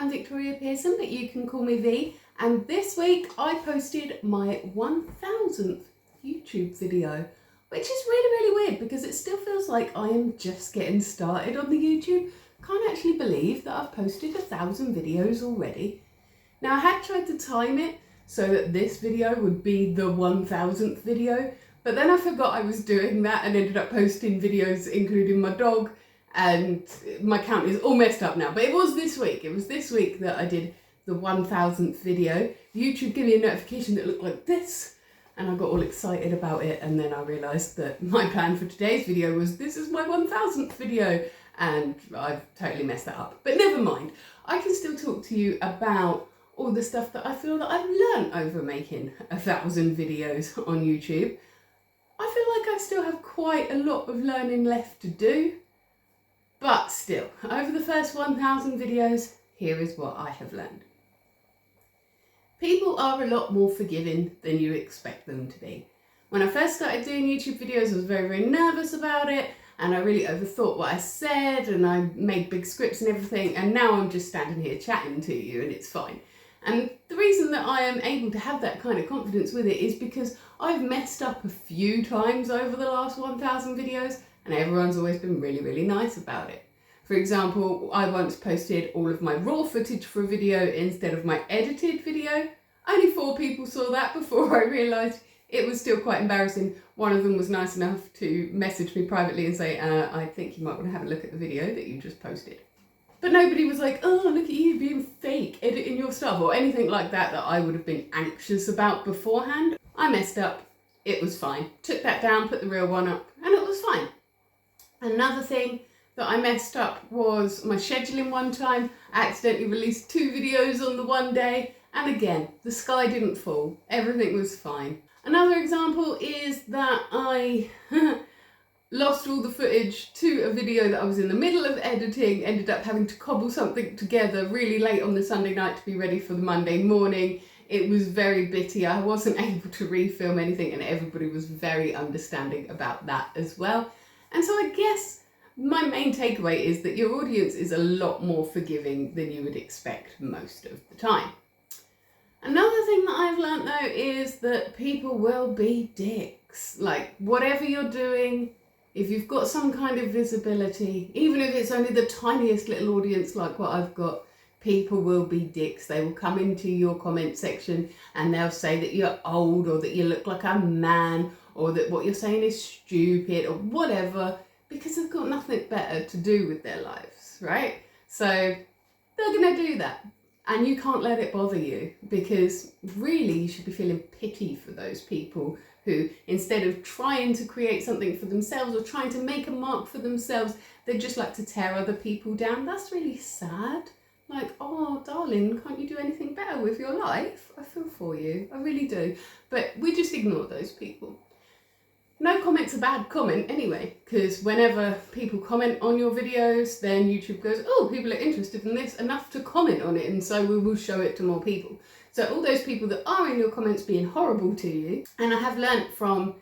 I'm Victoria Pearson, but you can call me V, and this week I posted my 1000th YouTube video, which is really weird because it still feels like I am just getting started on the YouTube. Can't actually believe that I've posted 1,000 videos already. Now I had tried to time it so that this video would be the 1000th video, but then I forgot I was doing that and ended up posting videos including my dog, and my count is all messed up now. But it was this week. It was this week that I did the 1000th video. YouTube gave me a notification that looked like this, and I got all excited about it, and then I realised that my plan for today's video was this is my 1000th video, and I've totally messed that up. But never mind. I can still talk to you about all the stuff that I feel that I've learned over making 1,000 videos on YouTube. I feel like I still have quite a lot of learning left to do. But still, over the first 1,000 videos, here is what I have learned. People are a lot more forgiving than you expect them to be. When I first started doing YouTube videos, I was very nervous about it, and I really overthought what I said, and I made big scripts and everything, and now I'm just standing here chatting to you and it's fine. And the reason that I am able to have that kind of confidence with it is because I've messed up a few times over the last 1,000 videos, and everyone's always been really nice about it. For example, I once posted all of my raw footage for a video instead of my edited video. Only 4 people saw that before I realised it was still quite embarrassing. One of them was nice enough to message me privately and say, I think you might want to have a look at the video that you just posted. But nobody was like, oh, look at you being fake, editing your stuff, or anything like that I would have been anxious about beforehand. I messed up, it was fine. Took that down, put the real one up, and it was fine. Another thing that I messed up was my scheduling one time. I accidentally released 2 videos on the one day, and again, the sky didn't fall. Everything was fine. Another example is that I lost all the footage to a video that I was in the middle of editing, ended up having to cobble something together really late on the Sunday night to be ready for the Monday morning. It was very bitty. I wasn't able to refilm anything, and everybody was very understanding about that as well. And so I guess my main takeaway is that your audience is a lot more forgiving than you would expect most of the time. Another thing that I've learnt though is that people will be dicks. Like, whatever you're doing, if you've got some kind of visibility, even if it's only the tiniest little audience like what I've got, people will be dicks. They will come into your comment section and they'll say that you're old, or that you look like a man, or that what you're saying is stupid, or whatever, because they've got nothing better to do with their lives, right? So they're going to do that. And you can't let it bother you, because really you should be feeling pity for those people who, instead of trying to create something for themselves or trying to make a mark for themselves, they just like to tear other people down. That's really sad. Like, oh, darling, can't you do anything better with your life? I feel for you, I really do. But we just ignore those people. No comment's a bad comment anyway, because whenever people comment on your videos, then YouTube goes, oh, people are interested in this enough to comment on it, and so we will show it to more people. So all those people that are in your comments being horrible to you, and I have learnt from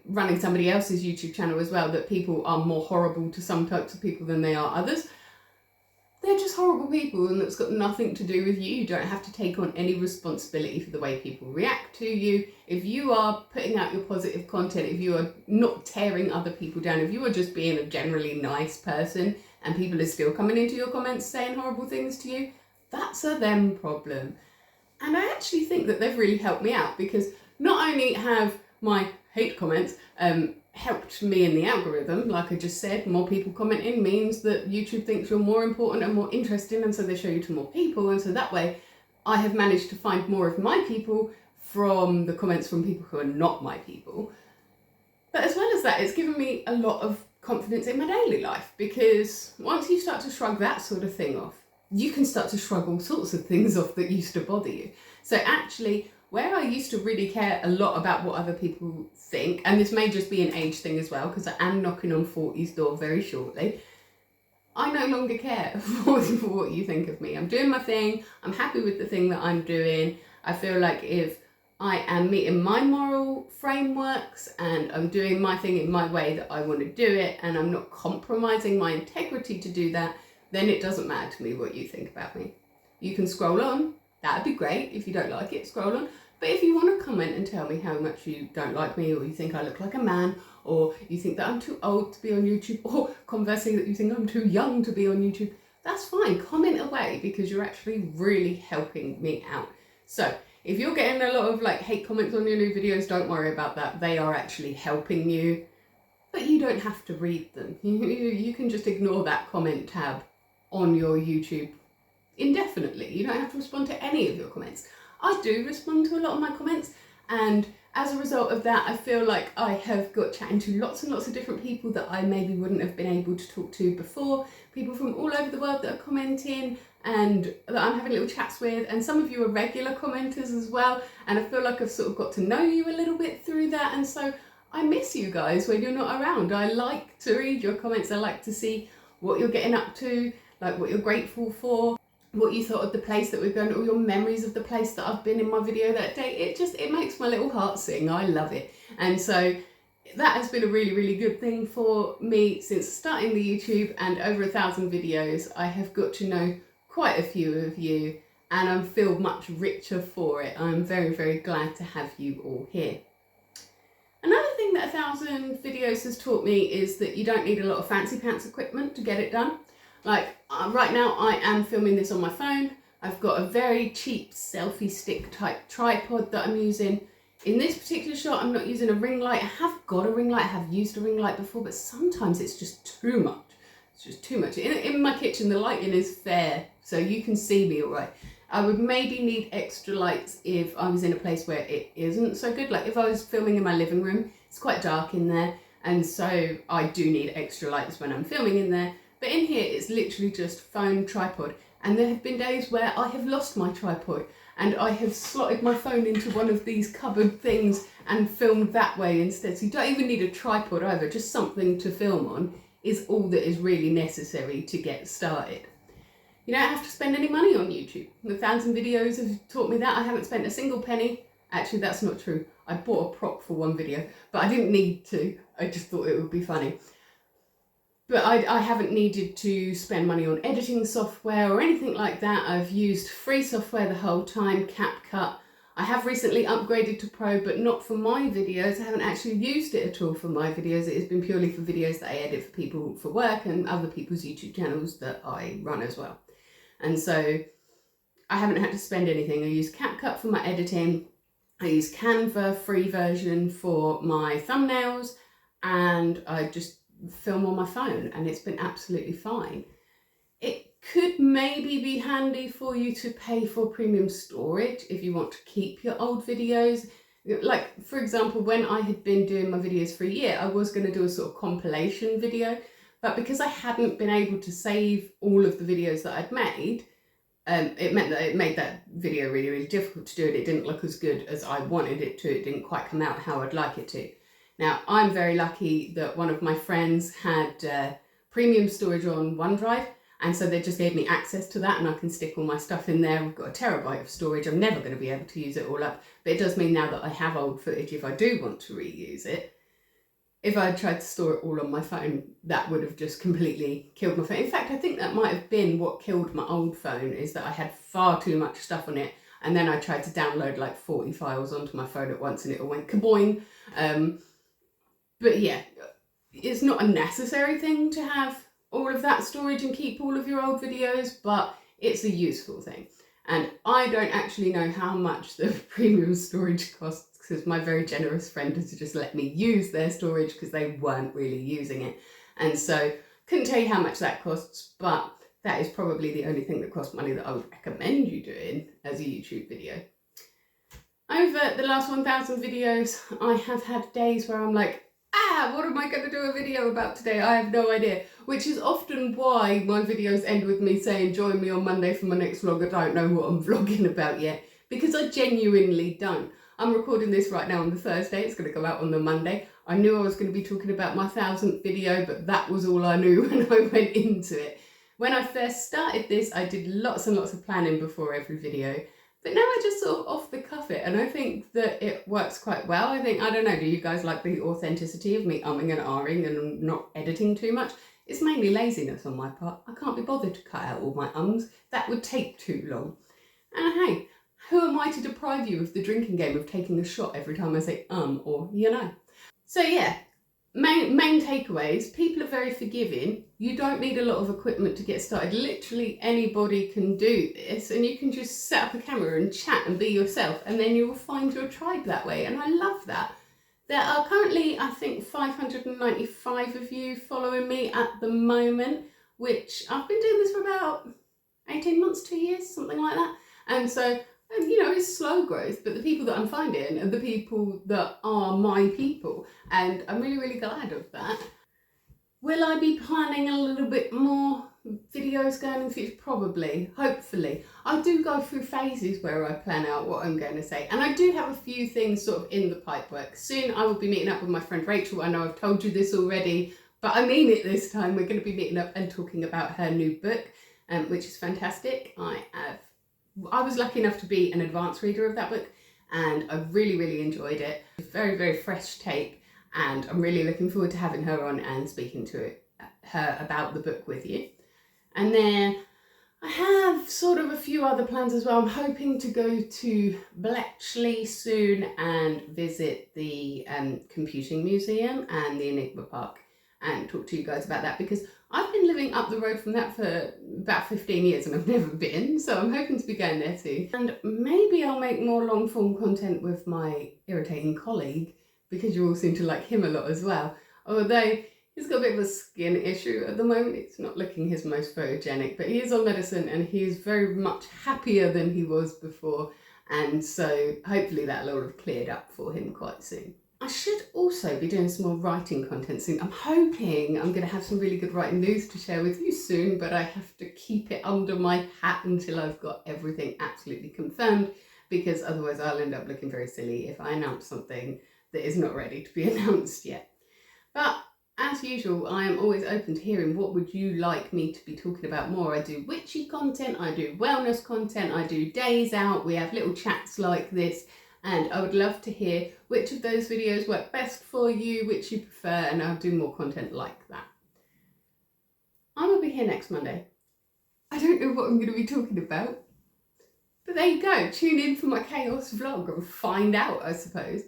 running somebody else's YouTube channel as well, that people are more horrible to some types of people than they are others. They're just horrible people, and that's got nothing to do with you. You don't have to take on any responsibility for the way people react to you. If you are putting out your positive content, if you are not tearing other people down, if you are just being a generally nice person and people are still coming into your comments saying horrible things to you, that's a them problem. And I actually think that they've really helped me out, because not only have my hate comments helped me in the algorithm, like I just said, more people commenting means that YouTube thinks you're more important and more interesting, and so they show you to more people, and so that way I have managed to find more of my people from the comments from people who are not my people. But as well as that, it's given me a lot of confidence in my daily life, because once you start to shrug that sort of thing off, you can start to shrug all sorts of things off that used to bother you. So actually, where I used to really care a lot about what other people think, and this may just be an age thing as well, because I am knocking on 40's door very shortly, I no longer care for what you think of me. I'm doing my thing, I'm happy with the thing that I'm doing. I feel like if I am meeting my moral frameworks and I'm doing my thing in my way that I want to do it, and I'm not compromising my integrity to do that, then it doesn't matter to me what you think about me. You can scroll on, that'd be great. If you don't like it, scroll on. But if you want to comment and tell me how much you don't like me, or you think I look like a man, or you think that I'm too old to be on YouTube, or conversely that you think I'm too young to be on YouTube, that's fine. Comment away, because you're actually really helping me out. So if you're getting a lot of like hate comments on your new videos, don't worry about that. They are actually helping you, but you don't have to read them. You can just ignore that comment tab on your YouTube indefinitely. You don't have to respond to any of your comments. I do respond to a lot of my comments, and as a result of that, I feel like I have got chatting to lots and lots of different people that I maybe wouldn't have been able to talk to before. People from all over the world that are commenting and that I'm having little chats with, and some of you are regular commenters as well, and I feel like I've sort of got to know you a little bit through that, and so I miss you guys when you're not around. I like to read your comments. I like to see what you're getting up to, like what you're grateful for, what you thought of the place that we're going, all your memories of the place that I've been in my video that day. It makes my little heart sing. I love it. And so that has been a really, really good thing for me since starting the YouTube, and over 1,000 videos. I have got to know quite a few of you, and I feel much richer for it. I'm very, very glad to have you all here. Another thing that 1,000 videos has taught me is that you don't need a lot of fancy pants equipment to get it done. Like right now I am filming this on my phone. I've got a very cheap selfie stick type tripod that I'm using. In this particular shot I'm not using a ring light. I have got a ring light, I have used a ring light before, but sometimes it's just too much. It's just too much. In my kitchen the lighting is fair, so you can see me all right. I would maybe need extra lights if I was in a place where it isn't so good. Like if I was filming in my living room, it's quite dark in there, and so I do need extra lights when I'm filming in there. But in here it's literally just phone, tripod, and there have been days where I have lost my tripod and I have slotted my phone into one of these cupboard things and filmed that way instead. So you don't even need a tripod either, just something to film on is all that is really necessary to get started. You don't have to spend any money on YouTube. The 1,000 videos have taught me that. I haven't spent a single penny. Actually, that's not true. I bought a prop for one video, but I didn't need to. I just thought it would be funny. But I haven't needed to spend money on editing software or anything like that. I've used free software the whole time, CapCut. I have recently upgraded to Pro, but not for my videos. I haven't actually used it at all for my videos. It has been purely for videos that I edit for people for work and other people's YouTube channels that I run as well. And so I haven't had to spend anything. I use CapCut for my editing. I use Canva free version for my thumbnails, and I just film on my phone, and it's been absolutely fine. It could maybe be handy for you to pay for premium storage if you want to keep your old videos. Like for example, when I had been doing my videos for a year, I was going to do a sort of compilation video, but because I hadn't been able to save all of the videos that I'd made, it meant that it made that video really, really difficult to do, and it didn't look as good as I wanted it to. It didn't quite come out how I'd like it to. Now, I'm very lucky that one of my friends had premium storage on OneDrive, and so they just gave me access to that, and I can stick all my stuff in there. We've got a terabyte of storage. I'm never going to be able to use it all up, but it does mean now that I have old footage if I do want to reuse it. If I had tried to store it all on my phone, that would have just completely killed my phone. In fact, I think that might have been what killed my old phone, is that I had far too much stuff on it, and then I tried to download like 40 files onto my phone at once, and it all went kaboing. But yeah, it's not a necessary thing to have all of that storage and keep all of your old videos, but it's a useful thing. And I don't actually know how much the premium storage costs, because my very generous friend has just let me use their storage because they weren't really using it. And so couldn't tell you how much that costs, but that is probably the only thing that costs money that I would recommend you doing as a YouTube video. Over the last 1,000 videos, I have had days where I'm like, what am I going to do a video about today? I have no idea. Which is often why my videos end with me saying, join me on Monday for my next vlog. I don't know what I'm vlogging about yet, because I genuinely don't. I'm recording this right now on the Thursday. It's going to go out on the Monday. I knew I was going to be talking about my 1,000th video, but that was all I knew when I went into it. When I first started this, I did lots and lots of planning before every video. But now I just sort of off the cuff it, and I think that it works quite well. I don't know, do you guys like the authenticity of me umming and ahhing and not editing too much? It's mainly laziness on my part. I can't be bothered to cut out all my ums. That would take too long. And hey, who am I to deprive you of the drinking game of taking a shot every time I say or you know. So yeah, main takeaways, people are very forgiving. You don't need a lot of equipment to get started. Literally anybody can do this, and you can just set up a camera and chat and be yourself, and then you will find your tribe that way, and I love that. There are currently, I think, 595 of you following me at the moment, which I've been doing this for about 18 months, 2 years, something like that. And so, you know, it's slow growth, but the people that I'm finding are the people that are my people. And I'm really, really glad of that. Will I be planning a little bit more videos going in the future? Probably, hopefully. I do go through phases where I plan out what I'm going to say. And I do have a few things sort of in the pipework. Soon I will be meeting up with my friend Rachel. I know I've told you this already, but I mean it this time. We're going to be meeting up and talking about her new book, which is fantastic. I was lucky enough to be an advanced reader of that book, and I really, really enjoyed it. Very, very fresh take. And I'm really looking forward to having her on and speaking to her about the book with you. And then I have sort of a few other plans as well. I'm hoping to go to Bletchley soon and visit the Computing Museum and the Enigma Park and talk to you guys about that, because I've been living up the road from that for about 15 years and I've never been, so I'm hoping to be going there too. And maybe I'll make more long form content with my irritating colleague, because you all seem to like him a lot as well. Although he's got a bit of a skin issue at the moment. It's not looking his most photogenic, but he is on medicine and he is very much happier than he was before. And so hopefully that'll all have cleared up for him quite soon. I should also be doing some more writing content soon. I'm hoping I'm going to have some really good writing news to share with you soon, but I have to keep it under my hat until I've got everything absolutely confirmed, because otherwise I'll end up looking very silly if I announce something that is not ready to be announced yet. But as usual, I am always open to hearing what would you like me to be talking about more. I do witchy content, I do wellness content, I do days out, we have little chats like this, and I would love to hear which of those videos work best for you, which you prefer, and I'll do more content like that. I will be here next Monday. I don't know what I'm going to be talking about, but there you go. Tune in for my chaos vlog and find out, I suppose.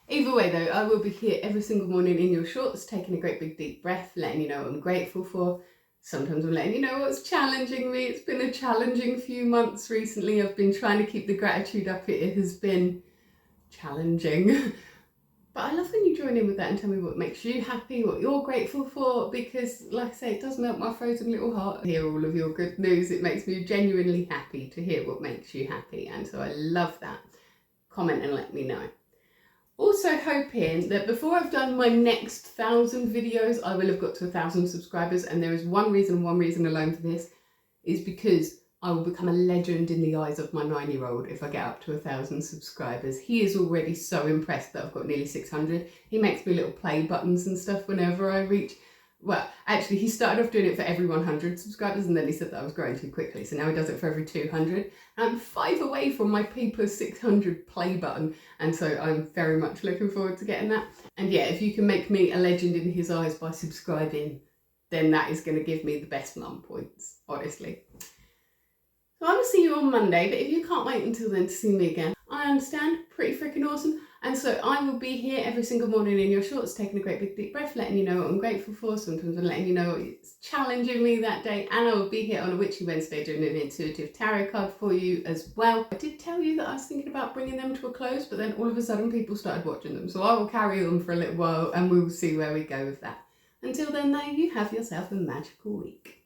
Either way though, I will be here every single morning in your shorts, taking a great big deep breath, letting you know what I'm grateful for. Sometimes I'm letting you know what's challenging me. It's been a challenging few months recently. I've been trying to keep the gratitude up. It has been challenging. But I love when you join in with that and tell me what makes you happy, what you're grateful for, because like I say, it does melt my frozen little heart to hear all of your good news. It makes me genuinely happy to hear what makes you happy, and so I love that. Comment and let me know. Also hoping that before I've done my next 1,000 videos, I will have got to 1,000 subscribers, and there is one reason alone for this, is because I will become a legend in the eyes of my 9-year-old if I get up to 1,000 subscribers. He is already so impressed that I've got nearly 600. He makes me little play buttons and stuff whenever I reach. Well, actually, he started off doing it for every 100 subscribers, and then he said that I was growing too quickly, so now he does it for every 200. I'm 5 away from my paper 600 play button, and so I'm very much looking forward to getting that. And yeah, if you can make me a legend in his eyes by subscribing, then that is going to give me the best mum points, honestly. So I will see you on Monday, but if you can't wait until then to see me again, I understand, pretty freaking awesome. And so I will be here every single morning in your shorts, taking a great big deep breath, letting you know what I'm grateful for. Sometimes I'm letting you know what's challenging me that day. And I will be here on a Witchy Wednesday doing an intuitive tarot card for you as well. I did tell you that I was thinking about bringing them to a close, but then all of a sudden people started watching them. So I will carry them for a little while and we'll see where we go with that. Until then though, you have yourself a magical week.